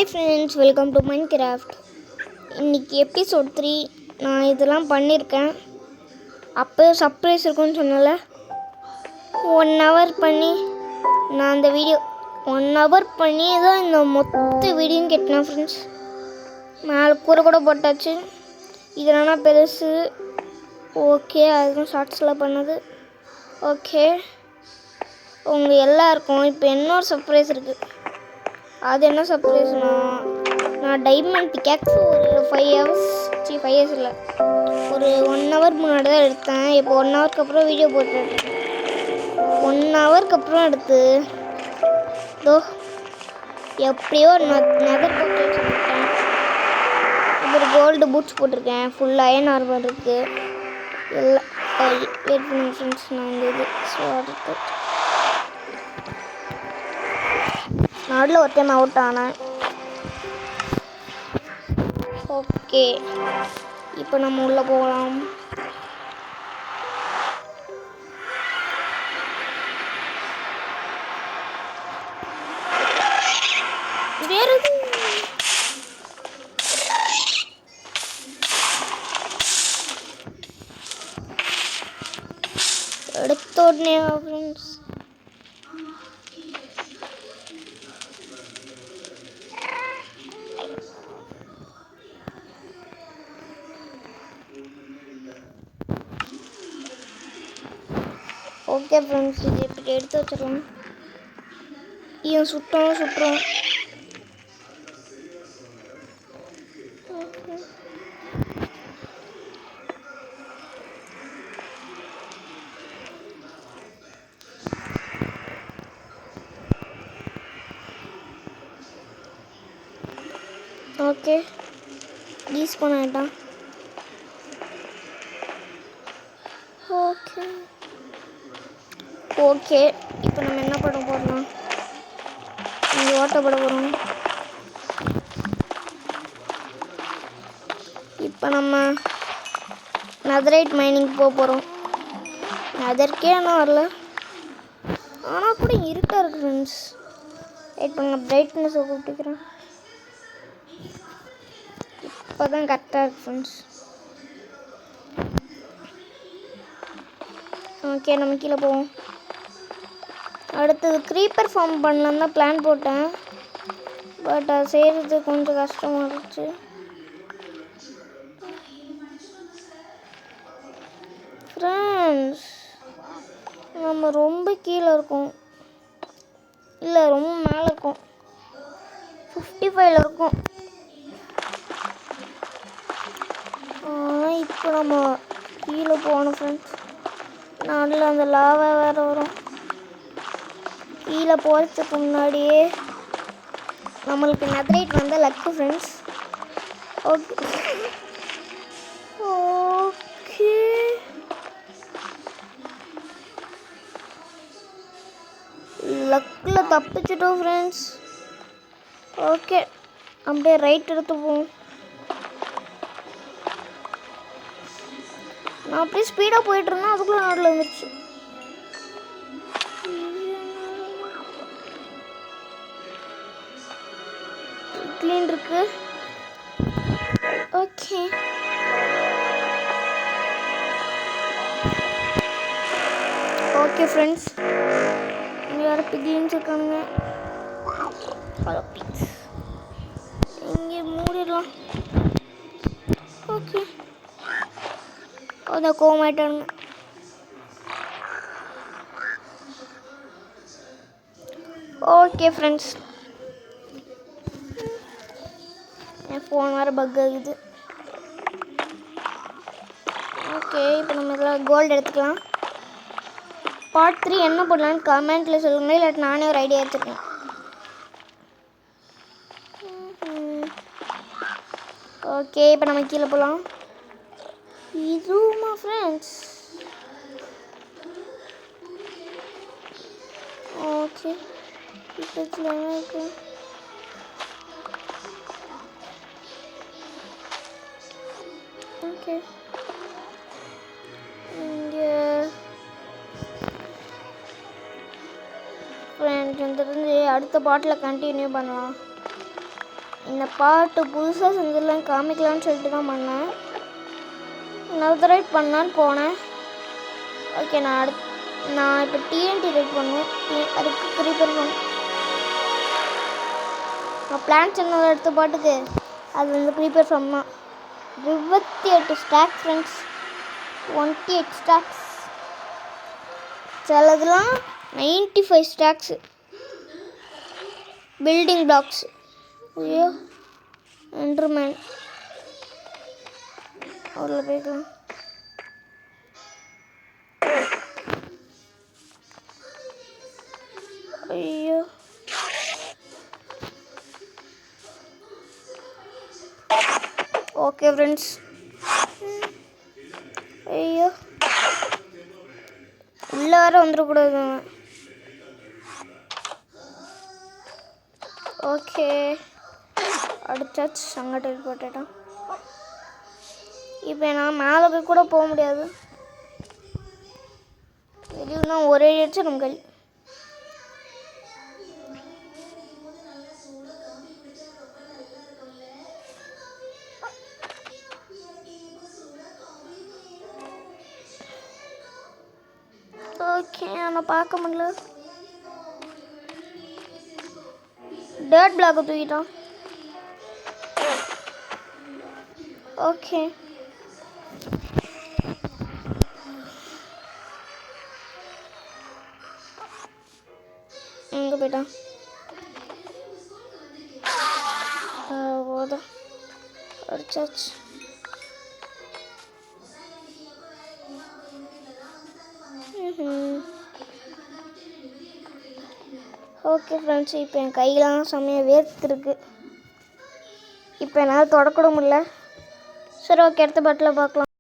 Hi friends, welcome to Minecraft. இன்றைக்கி episode 3 நான் இதெல்லாம் பண்ணியிருக்கேன். அப்போ சர்ப்ரைஸ் இருக்குன்னு சொன்னல, 1 hour பண்ணி நான் அந்த வீடியோ 1 hour பண்ணி தான் இந்த மொத்த வீடியோவும் கேட்டேன் ஃப்ரெண்ட்ஸ். மேலே கூரை கூட போட்டாச்சு. இதெல்லாம் பெருசு. ஓகே, அதுவும் ஷார்ட்ஸில் பண்ணது. ஓகே, உங்கள் எல்லாருக்கும் இப்போ இன்னொரு சர்ப்ரைஸ் இருக்குது. அது என்ன சர்ப்ரைஸ்னா, நான் டைமண்ட் பிக்காக்ஸ் ஒரு 5 hours இல்லை, ஒரு 1 hour முன்னாடி தான் எடுத்தேன். இப்போ 1 hourக்கு அப்புறம் வீடியோ போட்டுருக்கேன். 1 hourக்கு அப்புறம் எடுத்து தோ எப்படியோ நெதர் போட்டு வச்சுருக்கேன். ஒரு கோல்டு பூட்ஸ் போட்டிருக்கேன். ஃபுல் அயன் ஆர்மர் இருக்குது. எல்லாம் வெயிட் பண்ணி ஃப்ரெண்ட்ஸ், நான் இந்த இது அடுத்து நடுவில் ஒரு டைம் அவுட் ஆனேன். ஓகே, இப்போ நம்ம உள்ளே போகலாம். வேறு எடுத்த உடனே ஃப்ரெண்ட்ஸ் ஓகே ஃப்ரெண்ட்ஸ், இது இப்படி எடுத்து வச்சிடலாம். இவன் சுட்டுறோம். ஓகே, யூஸ் பண்ணிட்டான். ஓகே, இப்போ நம்ம என்ன பண்ண போகிறோம், இங்கே ஓட்டப்பட போகிறோம். இப்போ நம்ம நெதரைட் மைனிங் போக போகிறோம். நெதர்க்கே ஆனால் வரல, ஆனால் கூட இருட்டாக இருக்குது ஃப்ரெண்ட்ஸ். வெயிட் பண்ணுங்க, பிரைட்னஸை கூப்பிட்டுக்கிறேன். இப்போ தான் கரெக்டாக இருக்குது ஃப்ரெண்ட்ஸ். ஓகே, நம்ம கீழே போவோம். அடுத்தது க்ரீப்பர் ஃபார்ம் பண்ணலான்னு தான் பிளான் போட்டேன். பட் அது செய்கிறது கொஞ்சம் கஷ்டமாக இருந்துச்சு. ஃப்ரெண்ட்ஸ், நம்ம ரொம்ப கீழே இருக்கோம், இல்லை ரொம்ப மேலே இருக்கோம். 55 இருக்கோம். இப்போ நம்ம கீழே போகணும் ஃப்ரெண்ட்ஸ். நடுவில் அந்த லாவா வேறு வரும். கீழே போகிறதுக்கு முன்னாடியே நம்மளுக்கு நெதரைட் வந்த லக்கு ஃப்ரெண்ட்ஸ். ஓகே, லக்கில் தப்பிச்சிட்டோம் ஃப்ரெண்ட்ஸ். ஓகே, அப்படியே ரைட் எடுத்து போவோம். நான் அப்படியே ஸ்பீடாக போயிட்டுருந்தேன், அதுக்குள்ளே நடுவில் வந்துடுச்சு. க்ளீன் இருக்கு. ஓகே, ஓகே ஃப்ரெண்ட்ஸ், இங்கே வேறு பிக்லின்ஸ் இருக்கானுங்க. ஹலோ பிக்ஸ், இங்கே மூடிடலாம். ஓகே, அதான் கோமாயிட்டானுங்க. ஓகே ஃப்ரெண்ட்ஸ், என் ஃபோன் வேறு பக் ஆகுது. ஓகே, இப்போ நம்ம இதில் கோல்டு எடுத்துக்கலாம். பார்ட் 3 என்ன பண்ணலான்னு கமெண்ட்டில் சொல்லுங்கள், இல்லாட்டி நானே ஒரு ஐடியா எடுத்துருக்கேன். ஓகே, இப்போ நம்ம கீழே போகலாம். இதுமா ஃப்ரெண்ட்ஸ். ஓகே, இப்போ என்ன இருக்கு? ஓகே, இங்கே ஃப்ரெண்ட்ஸ் வந்துருந்து அடுத்த பாட்டில் கண்டினியூ பண்ணலாம். இந்த பாட்டு புதுசாக செஞ்சிடலாம் காமிக்கலான்னு சொல்லிட்டு தான் பண்ணேன். இன்னொரு ரைட் பண்ணலான்னு போனேன். ஓகே, நான் இப்போ டிஎன்டி ரைட் பண்ணுவேன். அதுக்கு ப்ரிப்பேர் பண்ணேன். நான் பிளான் சின்ன எடுத்த பாட்டுக்கு அது வந்து ப்ரிப்பேர் பண்ணான். 28 ஸ்டாக்ஸ் ஃப்ரெண்ட்ஸ், 28 ஸ்டாக்ஸ். சிலதுலாம் 95 ஸ்டாக்ஸு. Building blocks. ஐயோ, என்டர்மேன் அவ்வளோ போய்க்கலாம். ஐயோ, ஓகே ஃப்ரெண்ட்ஸ். ஐயோ, உள்ளே வேற வந்துடக்கூடாது. ஓகே, அடிச்சாச்சு. அங்கிட்ட போட்டுட்டான். இப்போ நான் மேலே போய் கூட போக முடியாது. வெளியூர்னா ஒரே அடிச்சு நம்ம கழி. ஓகே, நான் பார்க்க முடியல. டர்ட் பிளாக்கை தூக்கிட்டான். ஓகே, எங்கே போயிட்டான்? போதும், அடிச்சாச்சு. ஓகே ஃப்ரெண்ட்ஸ், இப்போ என் கையெல்லாம் செம்மையாக வேர்த்துருக்கு. இப்போ என்னால் தொடக்கூட முடியல. சரி, ஓகே, அடுத்த பாட்டில் பார்க்கலாம்.